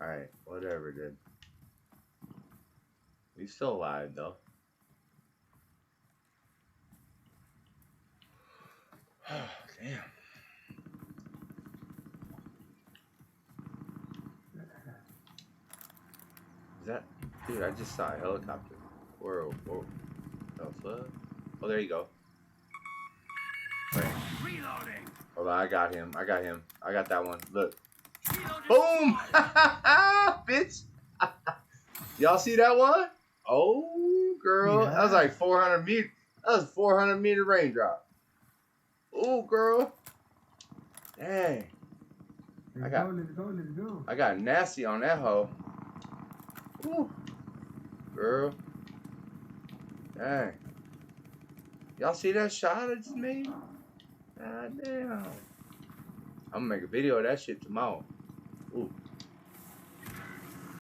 Alright, whatever, dude. We still alive, though. Damn. Is that... Dude, I just saw a helicopter. Whoa, whoa. The fuck? Oh, there you go. Wait. Reloading. Hold on, I got him. I got him. I got that one. Look. Boom! Bitch! Y'all see that one? Oh, girl. Yeah. That was like 400 meters. That was 400-meter raindrop. Oh, girl. Dang. Let's go. I got nasty on that hoe. Ooh. Girl. Dang. Y'all see that shot I just made? God damn. I'm gonna make a video of that shit tomorrow.